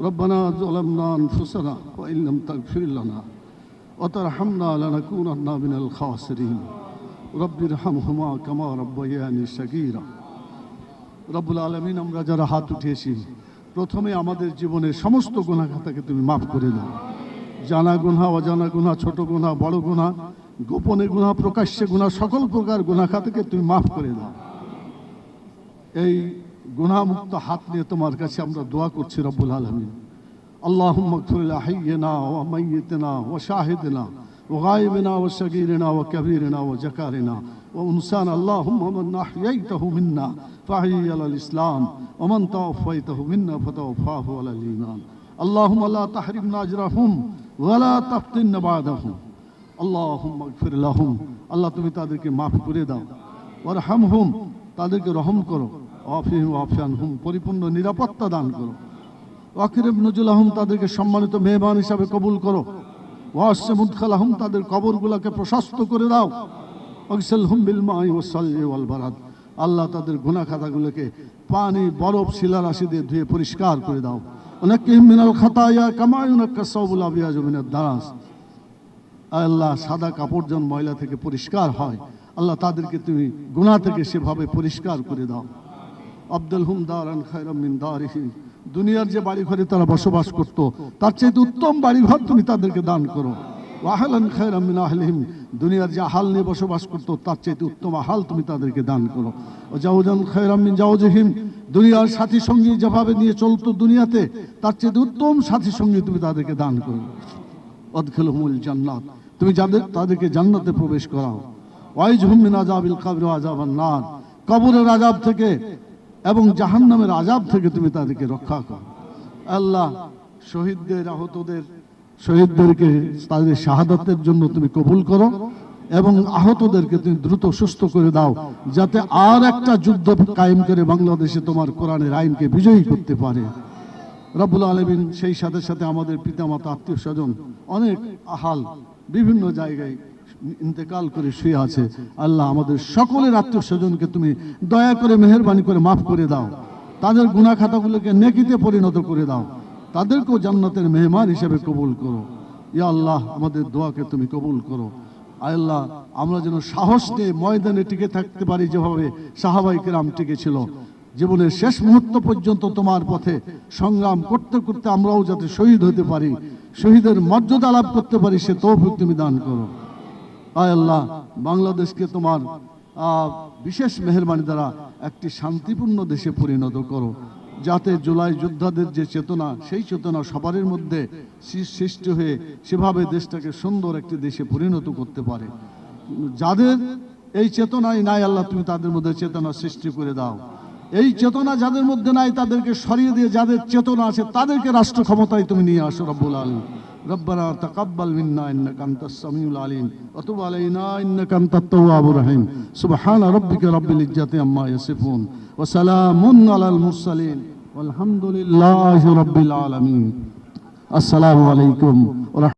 ربنا ظلمنا أنفسنا وإن لم تغفر لنا وترحمنا لنكونن من الخاسرين رب ارحمهما كما ربياني صغيرا রব্বুল আলামিন, আমরা যারা হাত উঠিয়েছি, প্রথমে আমাদের জীবনের সমস্ত গুনাহ খাতাকে তুমি মাফ করে দাও। জানা গুনাহ, অজানা গুনাহ, ছোট গুনাহ, বড় গুনাহ, গোপনে গুনাহ, প্রকাশ্যে গুনাহ, সকল প্রকার গুনাহ খাতাকে তুমি মাফ করে দাও। এই গুনাহমুক্ত হাত নিয়ে তোমার কাছে আমরা দোয়া করছি রব্বুল আলামিন। আল্লাহুম্মা গফির লি হাইয়িনা ওয়া মাইয়িতিনা ওয়া শাহিদিনা ওয়া গায়বিনা ওয়া সগীরিনা ওয়া কাবীরিনা ওয়া যাকারিনা ওয়া উনসানা। আল্লাহুম্মা মান আহইয়াইতাহু মিন্না ফাহয়্যি আলাল ইসলাম ওয়া মান তাওয়াফাইতাহু মিন্না ফাতাওফাহু আলাল ঈমান। আল্লাহুম্মা লা তাহরিমনা আজরাহুম ওয়া লা তাফতিননা বা'দাহুম। আল্লাহুম্মা গফির লাহুম, আল্লাহ তুমি তাদেরকে মাফ করে দাও। ওয়ারহামহুম, তাদেরকে রহম করো। ওয়াফিহিম ওয়াফিয়ানহুম, পরিপূর্ণ নিরাপত্তা দান করো। ওয়াকরিম নুজুলাহুম, তাদেরকে সম্মানিত মেহমান হিসাবে কবুল করো। ওয়াসসি মুদখালাহুম, তাদের কবরগুলোকে প্রশস্ত করে দাও। ওয়াগসিলহুম বিল মাই ওয়াস সালজি ওয়াল বারাদ, আল্লাহ তাদের গুনাহ খাতাগুলোকে পানি, বরফ, শিলারাশি দিয়ে ধুয়ে পরিষ্কার করে দাও। ওয়ানাক্কিহিম মিনাল খাতায়া কামা ইউনাক্কাস সাওবুল আবিয়াজু মিনাদ দারাস, আল্লাহ সাদা কাপড় যেন ময়লা থেকে পরিষ্কার হয়, আল্লাহ তাদেরকে তুমি গুনাহ থেকে সেভাবে পরিষ্কার করে দাও। আব্দুলহুম দারান খায়রাম মিন দারিহি, দুনিয়ার যে বাড়ি ঘরে তারা বসবাস করত, তার চেয়ে উত্তম বাড়ি ঘর তুমি তাদেরকে দান করো। ওয়াহালান খায়রাম মিন আহলিহিম, দুনিয়ার যে আহাল নিয়ে বসবাস করত, তার চেয়ে উত্তম আহাল তুমি তাদেরকে দান করো। ও জাওজান খায়রাম মিন জাওজিহিম, দুনিয়ার সাথী সঙ্গী যেভাবে নিয়ে চলতো দুনিয়াতে, তার চেয়ে উত্তম সাথী সঙ্গী তুমি তাদেরকে দান করো। ওয়াদখিলহুমুল জান্নাত, তুমি তাদেরকে জান্নাতে প্রবেশ করাও। ওয়াইজহুম মিন আযাবিল কবর ওয়া আযাবান নার, কবরের আযাব থেকে এবং জাহান্নামের আযাব থেকে তুমি তাদেরকে রক্ষা করো। আল্লাহ শহীদদের, আহতদের, শহীদদেরকে তাদের শাহাদাতের জন্য তুমি কবুল করো এবং আহতদেরকে তুমি দ্রুত সুস্থ করে দাও, যাতে আর একটা যুদ্ধ কায়েম করে বাংলাদেশে তোমার কোরআনের আইনকে বিজয়ী করতে পারে রব্বুল আলামিন। সেই সাথে সাথে আমাদের পিতামাতা, আত্মীয় স্বজন অনেক আহাল বিভিন্ন জায়গায় ইন্তেকাল করে শুয়ে আছে, আল্লাহ আমাদের সকলের আত্মীয় স্বজনকে তুমি দয়া করে মেহেরবানি করে মাফ করে দাও। তাদের গুনাহ খাতাগুলোকে নেকিতে পরিণত করে দাও, তাদেরকেও জান্নাতের মেহমান হিসেবে কবুল করো। ইয়া আল্লাহ, আমাদের দোয়াকে তুমি কবুল করো। আল্লাহ, আমরা যেন সাহস নিয়ে ময়দানে টিকে থাকতে পারি, যেভাবে সাহাবায়ে কেরাম টিকে ছিল। জীবনের শেষ মুহূর্ত পর্যন্ত তোমার পথে সংগ্রাম করতে করতে আমরাও যাতে শহীদ হতে পারি, শহীদের মর্যাদা লাভ করতে পারি, সে তৌফিক তুমি দান করো। আয় আল্লাহ, বাংলাদেশকে তোমার বিশেষ মেহেরবানি দ্বারা একটি শান্তিপূর্ণ দেশে পরিণত করো, যাতে জুলাই যোদ্ধাদের যে চেতনা, সেই চেতনা সবার মধ্যে সৃষ্টি হয়ে সেভাবে দেশটাকে সুন্দর একটি দেশে পরিণত করতে পারে। যাদের এই চেতনাই নাই, আল্লাহ তুমি তাদের মধ্যে চেতনা সৃষ্টি করে দাও। এই চেতনা যাদের মধ্যে নাই, তাদেরকে সরিয়ে দিয়ে যাদের চেতনা আছে তাদেরকে রাষ্ট্র ক্ষমতায় তুমি নিয়ে আসো রব্বুল আলামিন। ربنا تقبل منا إنك أنت السميع العليم وتب علينا إنك أنت التواب الرحيم سبحان ربك رب العزة عما يصفون وسلام على المرسلين والحمد لله رب العالمين. السلام عليكم ورحمة